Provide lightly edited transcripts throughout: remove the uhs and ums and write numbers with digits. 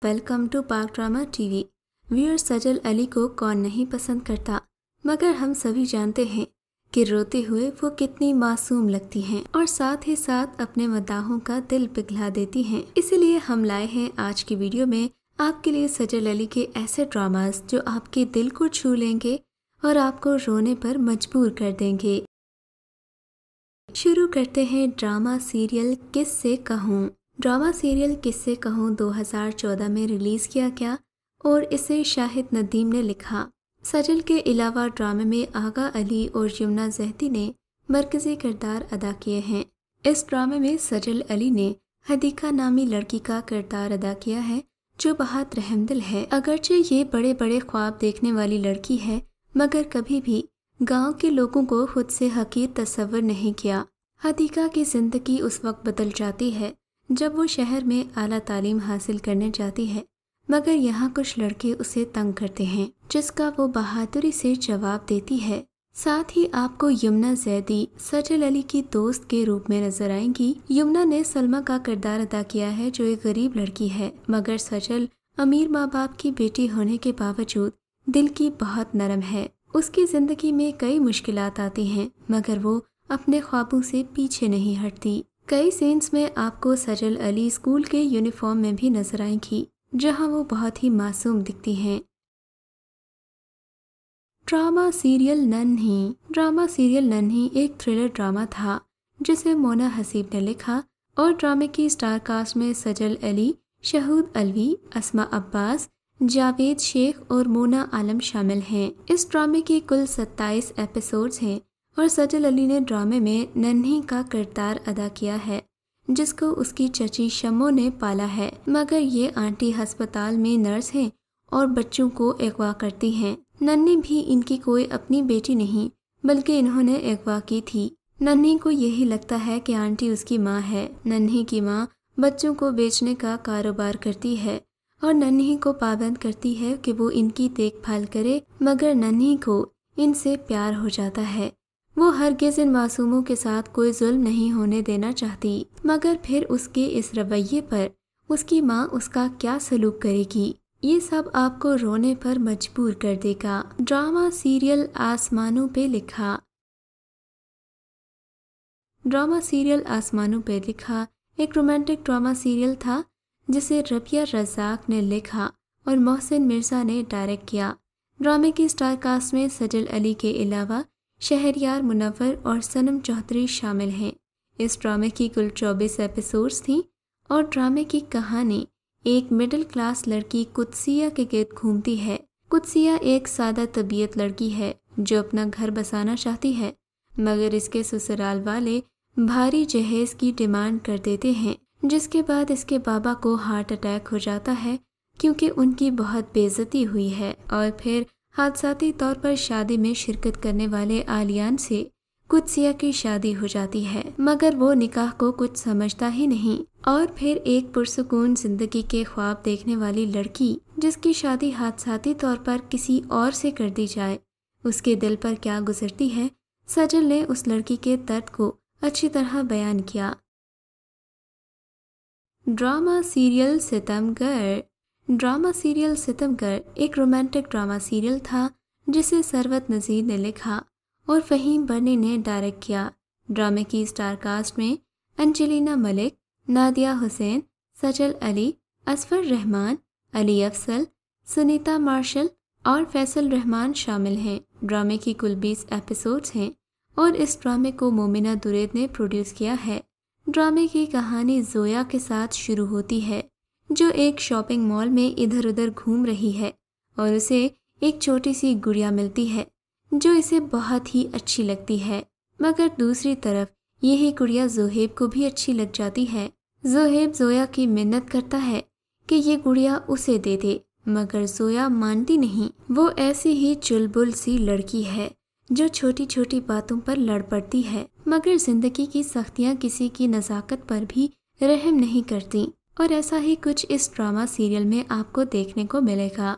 Welcome to पाक drama TV. Viewer सजल अली को कौन नहीं पसंद करता, मगर हम सभी जानते हैं कि रोते हुए वो कितनी मासूम लगती हैं और साथ ही साथ अपने मद्दाहों का दिल पिघला देती हैं। इसीलिए हम लाए हैं आज की वीडियो में आपके लिए सजल अली के ऐसे ड्रामास जो आपके दिल को छू लेंगे और आपको रोने पर मजबूर कर देंगे। शुरू करते हैं ड्रामा सीरियल किससे कहूँ। ड्रामा सीरियल किससे कहूँ 2014 में रिलीज किया गया और इसे शाहिद नदीम ने लिखा। सजल के अलावा ड्रामे में आगा अली और यमुना जहती ने मरकजी किरदार अदा किए हैं। इस ड्रामे में सजल अली ने हदीका नामी लड़की का किरदार अदा किया है जो बहुत रहमदिल है। अगरचे ये बड़े बड़े ख्वाब देखने वाली लड़की है, मगर कभी भी गांव के लोगों को खुद से हकीर तस्वर नहीं किया। हदीका की जिंदगी उस वक्त बदल जाती है जब वो शहर में आला तालीम हासिल करने जाती है, मगर यहाँ कुछ लड़के उसे तंग करते हैं जिसका वो बहादुरी से जवाब देती है। साथ ही आपको यमुना जैदी सजल अली की दोस्त के रूप में नजर आएंगी। यमुना ने सलमा का किरदार अदा किया है जो एक गरीब लड़की है, मगर सजल अमीर माँ बाप की बेटी होने के बावजूद दिल की बहुत नरम है। उसकी जिंदगी में कई मुश्किलात आती हैं, मगर वो अपने ख्वाबों से पीछे नहीं हटती। कई सीन्स में आपको सजल अली स्कूल के यूनिफॉर्म में भी नजर आएंगी जहां वो बहुत ही मासूम दिखती हैं। ड्रामा सीरियल नन्ही। ड्रामा सीरियल नन्ही एक थ्रिलर ड्रामा था जिसे मोना हसीब ने लिखा और ड्रामे की स्टार कास्ट में सजल अली, शहूद अलवी, अस्मा अब्बास, जावेद शेख और मोना आलम शामिल हैं। इस ड्रामे की कुल 27 एपिसोड्स हैं और सजल अली ने ड्रामे में नन्ही का किरदार अदा किया है जिसको उसकी चची शम्मो ने पाला है, मगर ये आंटी अस्पताल में नर्स हैं और बच्चों को अगवा करती हैं। नन्ही भी इनकी कोई अपनी बेटी नहीं बल्कि इन्होंने अगवा की थी। नन्ही को यही लगता है कि आंटी उसकी माँ है। नन्ही की माँ बच्चों को बेचने का कारोबार करती है और नन्ही को पाबंद करती है कि वो इनकी देखभाल करे, मगर नन्ही को इनसे प्यार हो जाता है। वो हरगिज़ इन मासूमों के साथ कोई जुल्म नहीं होने देना चाहती, मगर फिर उसके इस रवैये पर उसकी माँ उसका क्या सलूक करेगी, ये सब आपको रोने पर मजबूर कर देगा। ड्रामा सीरियल आसमानों पे लिखा। ड्रामा सीरियल आसमानों पे लिखा एक रोमांटिक ड्रामा सीरियल था जिसे रबिया रज़ाक ने लिखा और मोहसिन मिर्जा ने डायरेक्ट किया। ड्रामे की स्टार कास्ट में सजल अली के अलावा शहरयार मुनव्वर और सनम चौधरी शामिल हैं। इस ड्रामे की कुल 24 एपिसोड्स थीं और ड्रामे की कहानी एक मिडिल क्लास लड़की कुदसिया के गिर्द घूमती है। कुदसिया एक सादा तबीयत लड़की है जो अपना घर बसाना चाहती है, मगर इसके ससुराल वाले भारी जहेज की डिमांड कर देते हैं, जिसके बाद इसके बाबा को हार्ट अटैक हो जाता है क्योंकि उनकी बहुत बेइज्जती हुई है। और फिर हादसाती तौर पर शादी में शिरकत करने वाले आलियान से कुदसिया की शादी हो जाती है, मगर वो निकाह को कुछ समझता ही नहीं। और फिर एक पुरसुकून जिंदगी के ख्वाब देखने वाली लड़की जिसकी शादी हादसाती तौर पर किसी और से कर दी जाए, उसके दिल पर क्या गुजरती है, सजल ने उस लड़की के दर्द को अच्छी तरह बयान किया। Drama serial Sitamgar. Drama serial Sitamgar एक रोमांटिक ड्रामा सीरियल था जिसे सरवत नज़ीर ने लिखा और फ़हीम बर्नी ने डायरेक्ट किया। ड्रामे की स्टार कास्ट में अंजलिना मलिक, नादिया हुसैन, सजल अली, असफर रहमान, अली अफसल, सुनीता मार्शल और फैसल रहमान शामिल हैं। ड्रामे की कुल 20 एपिसोड्स हैं और इस ड्रामे को मोमिना दुरैद ने प्रोड्यूस किया है। ड्रामे की कहानी जोया के साथ शुरू होती है जो एक शॉपिंग मॉल में इधर उधर घूम रही है और उसे एक छोटी सी गुड़िया मिलती है जो इसे बहुत ही अच्छी लगती है, मगर दूसरी तरफ यही गुड़िया जोहेब को भी अच्छी लग जाती है। जोहेब जोया की मिन्नत करता है कि ये गुड़िया उसे दे दे, मगर जोया मानती नहीं। वो ऐसी ही चुलबुल सी लड़की है जो छोटी छोटी बातों पर लड़ पड़ती है, मगर जिंदगी की सख्तियां किसी की नज़ाकत पर भी रहम नहीं करती। और ऐसा ही कुछ इस ड्रामा सीरियल में आपको देखने को मिलेगा।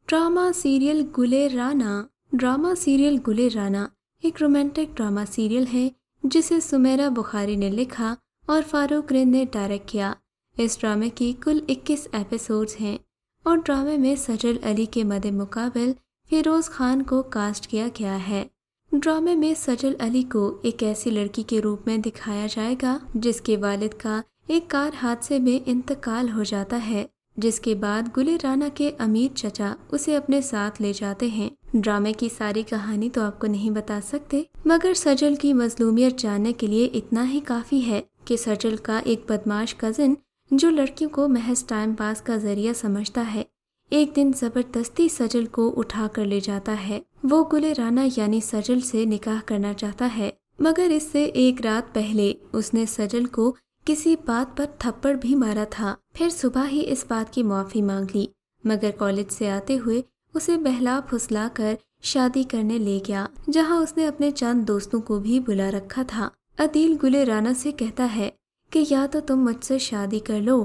ड्रामा सीरियल गुले राना। ड्रामा सीरियल गुले राना एक रोमांटिक ड्रामा सीरियल है जिसे सुमेरा बुखारी ने लिखा और फारूक रिंद ने डायरेक्ट किया। इस ड्रामे की कुल 21 एपिसोड्स हैं और ड्रामे में सजल अली के मद्दे मुकाबिल फिरोज खान को कास्ट किया गया है। ड्रामे में सजल अली को एक ऐसी लड़की के रूप में दिखाया जाएगा जिसके वालिद का एक कार हादसे में इंतकाल हो जाता है, जिसके बाद गुले राना के अमीर चचा उसे अपने साथ ले जाते हैं। ड्रामे की सारी कहानी तो आपको नहीं बता सकते, मगर सजल की मजलूमियत जानने के लिए इतना ही काफी है कि सजल का एक बदमाश कजिन जो लड़कियों को महज टाइम पास का जरिया समझता है, एक दिन जबरदस्ती सजल को उठा कर ले जाता है। वो गुले राना यानी सजल से निकाह करना चाहता है, मगर इससे एक रात पहले उसने सजल को किसी बात पर थप्पड़ भी मारा था। फिर सुबह ही इस बात की माफी मांग ली, मगर कॉलेज से आते हुए उसे बहला फुसला कर शादी करने ले गया, जहां उसने अपने चंद दोस्तों को भी बुला रखा था। अदील गुले राना से कहता है कि या तो तुम मुझसे शादी कर लो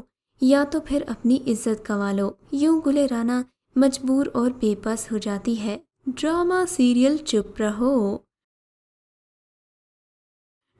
या तो फिर अपनी इज्जत गंवा लो। यूं गुले राना मजबूर और बेबस हो जाती है। ड्रामा सीरियल चुप रहो।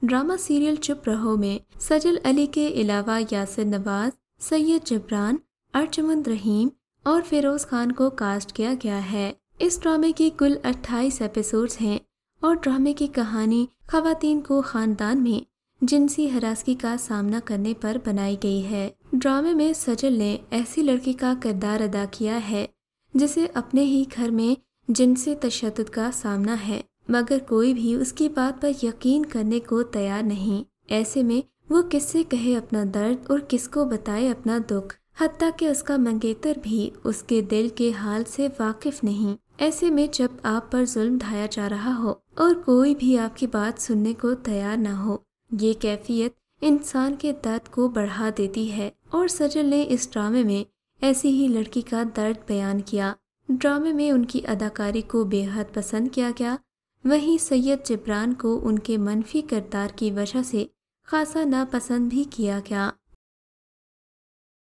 ड्रामा सीरियल चुप रहो में सजल अली के अलावा यासिर नवाज, सैयद जबरान, अर्जुमंद रहीम और फिरोज खान को कास्ट किया गया है। इस ड्रामे की कुल 28 एपिसोड्स हैं और ड्रामे की कहानी खवातीन को खानदान में जिनसी हरासगी का सामना करने पर बनाई गई है। ड्रामे में सजल ने ऐसी लड़की का किरदार अदा किया है जिसे अपने ही घर में जिनसी तशद्दुद का सामना है, मगर कोई भी उसकी बात पर यकीन करने को तैयार नहीं। ऐसे में वो किससे कहे अपना दर्द और किसको बताए अपना दुख, हत्ता कि उसका मंगेतर भी उसके दिल के हाल से वाकिफ नहीं। ऐसे में जब आप पर जुल्म ढाया जा रहा हो और कोई भी आपकी बात सुनने को तैयार न हो, ये कैफियत इंसान के दर्द को बढ़ा देती है। और सजल ने इस ड्रामे में ऐसी ही लड़की का दर्द बयान किया। ड्रामे में उनकी अदाकारी को बेहद पसंद किया गया। वहीं सैयद जबरान को उनके मनफी किरदार की वजह से खासा नापसंद भी किया गया।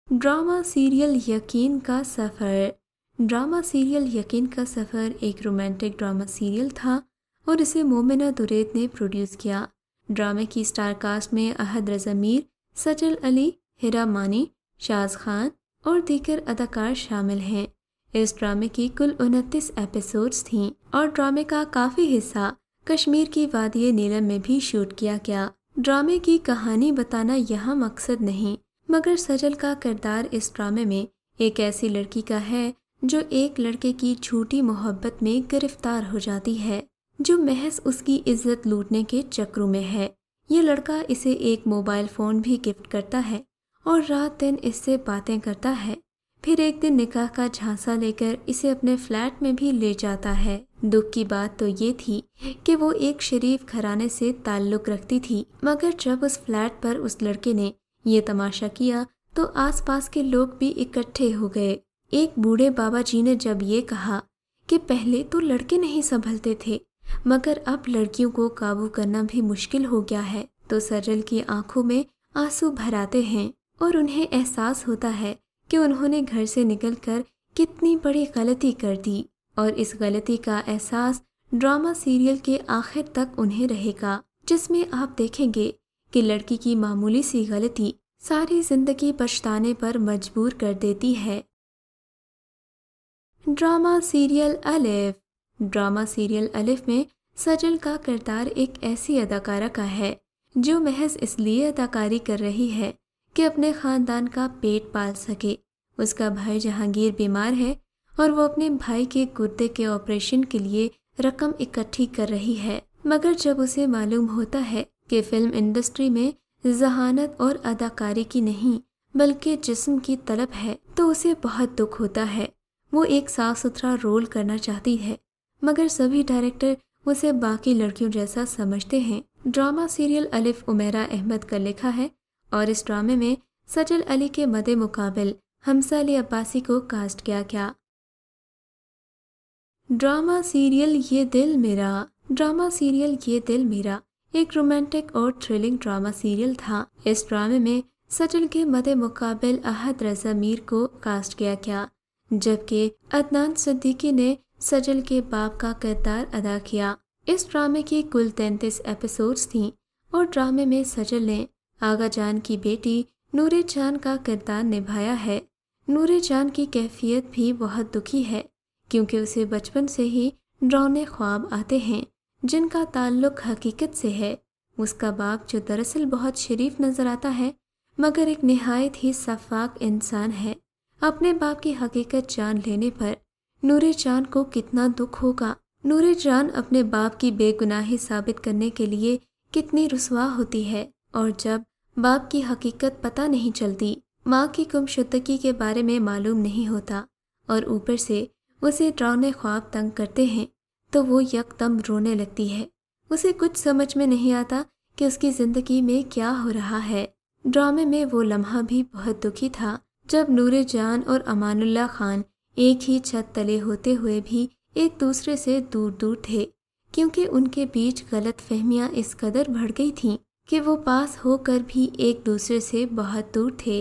ड्रामा सीरियल यकीन का सफ़र। ड्रामा सीरियल यकीन का सफ़र एक रोमांटिक ड्रामा सीरियल था और इसे मोमिना दुरैद ने प्रोड्यूस किया। ड्रामे की स्टार कास्ट में अहद रज़ा मीर, सजल अली, हिरा मानी, शाज खान और दीगर अदाकार शामिल हैं। इस ड्रामे की कुल 29 एपिसोड्स थीं और ड्रामे का काफ़ी हिस्सा कश्मीर की वादी नीलम में भी शूट किया गया। ड्रामे की कहानी बताना यहाँ मकसद नहीं, मगर सजल का किरदार इस ड्रामे में एक ऐसी लड़की का है जो एक लड़के की झूठी मोहब्बत में गिरफ्तार हो जाती है, जो महज उसकी इज्जत लूटने के चक्रों में है। ये लड़का इसे एक मोबाइल फ़ोन भी गिफ्ट करता है और रात दिन इससे बातें करता है। फिर एक दिन निकाह का झांसा लेकर इसे अपने फ्लैट में भी ले जाता है। दुख की बात तो ये थी कि वो एक शरीफ घराने से ताल्लुक़ रखती थी, मगर जब उस फ्लैट पर उस लड़के ने ये तमाशा किया तो आसपास के लोग भी इकट्ठे हो गए। एक बूढ़े बाबा जी ने जब ये कहा कि पहले तो लड़के नहीं संभलते थे, मगर अब लड़कियों को काबू करना भी मुश्किल हो गया है, तो सजल की आंखों में आंसू भर आते हैं और उन्हें एहसास होता है कि उन्होंने घर से निकलकर कितनी बड़ी गलती कर दी। और इस गलती का एहसास ड्रामा सीरियल के आखिर तक उन्हें रहेगा, जिसमें आप देखेंगे कि लड़की की मामूली सी गलती सारी जिंदगी पछताने पर मजबूर कर देती है। ड्रामा सीरियल अलिफ। ड्रामा सीरियल अलिफ में सजल का किरदार एक ऐसी अदाकारा का है जो महज इसलिए अदाकारी कर रही है कि अपने खानदान का पेट पाल सके। उसका भाई जहांगीर बीमार है और वो अपने भाई के गुर्दे के ऑपरेशन के लिए रकम इकट्ठी कर रही है, मगर जब उसे मालूम होता है कि फिल्म इंडस्ट्री में जहानत और अदाकारी की नहीं बल्कि जिस्म की तलब है, तो उसे बहुत दुख होता है। वो एक साफ सुथरा रोल करना चाहती है, मगर सभी डायरेक्टर उसे बाकी लड़कियों जैसा समझते हैं। ड्रामा सीरियल अलिफ उमेरा अहमद का लिखा है और इस ड्रामे में सजल अली के मद्दे मुकाबिल हमजा अली अब्बासी को कास्ट किया गया। ड्रामा सीरियल ये दिल मेरा। ड्रामा सीरियल ये दिल मेरा एक रोमांटिक और थ्रिलिंग ड्रामा सीरियल था। इस ड्रामे में सजल के मद्दे मुकाबिल अहद रज़ा मीर को कास्ट किया गया, जबकि अदनान सिद्दीकी ने सजल के बाप का किरदार अदा किया। इस ड्रामे की कुल 33 एपिसोड्स थीं और ड्रामे में सजल ने आगा जान की बेटी नूरे जान का किरदार निभाया है। नूरे जान की कैफियत भी बहुत दुखी है क्योंकि उसे बचपन से ही डरावने ख्वाब आते हैं जिनका ताल्लुक हकीकत से है। उसका बाप जो दरअसल बहुत शरीफ नजर आता है मगर एक निहायत ही सफाक इंसान है, अपने बाप की हकीकत जान लेने पर नूरे जान को कितना दुख होगा। नूरे जान अपने बाप की बेगुनाही साबित करने के लिए कितनी रुसवा होती है और जब बाप की हकीकत पता नहीं चलती, माँ की गुमशुदगी के बारे में मालूम नहीं होता और ऊपर से उसे डरावने ख्वाब तंग करते हैं तो वो यकदम रोने लगती है। उसे कुछ समझ में नहीं आता कि उसकी जिंदगी में क्या हो रहा है। ड्रामे में वो लम्हा भी बहुत दुखी था जब नूरे जान और अमानुल्लाह खान एक ही छत तले होते हुए भी एक दूसरे से दूर दूर थे क्योंकि उनके बीच गलत फहमियाँ इस कदर बढ़ गई थीं कि वो पास होकर भी एक दूसरे से बहुत दूर थे।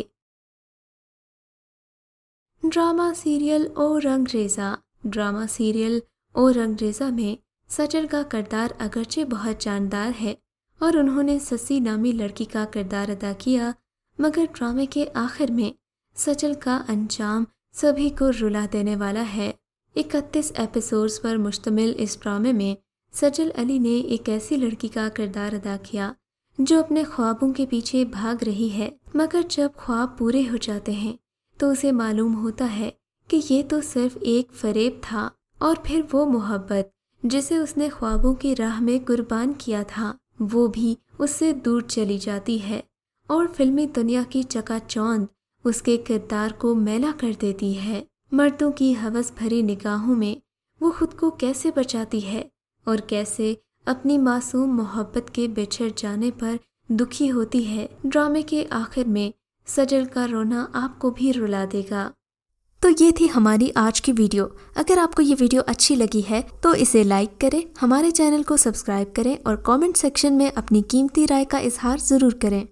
ड्रामा सीरियल ओ रंगरेज़ा। ड्रामा सीरियल ओ रंगरेज़ा में सजल का किरदार अगरचे बहुत जानदार है और उन्होंने ससी नामी लड़की का किरदार अदा किया, मगर ड्रामे के आखिर में सजल का अंजाम सभी को रुला देने वाला है। 31 एपिसोड्स पर मुश्तमिल इस ड्रामे में सजल अली ने एक ऐसी लड़की का किरदार अदा किया जो अपने ख्वाबों के पीछे भाग रही है, मगर जब ख्वाब पूरे हो जाते हैं तो उसे मालूम होता है कि ये तो सिर्फ एक फरेब था और फिर वो मोहब्बत जिसे उसने ख्वाबों की राह में कुर्बान किया था वो भी उससे दूर चली जाती है और फिल्मी दुनिया की चकाचौंध उसके किरदार को मैला कर देती है। मर्दों की हवस भरी निगाहों में वो खुद को कैसे बचाती है और कैसे अपनी मासूम मोहब्बत के बिछड़ जाने पर दुखी होती है। ड्रामे के आखिर में सजल का रोना आपको भी रुला देगा। तो ये थी हमारी आज की वीडियो। अगर आपको ये वीडियो अच्छी लगी है तो इसे लाइक करें, हमारे चैनल को सब्सक्राइब करें और कमेंट सेक्शन में अपनी कीमती राय का इजहार ज़रूर करें।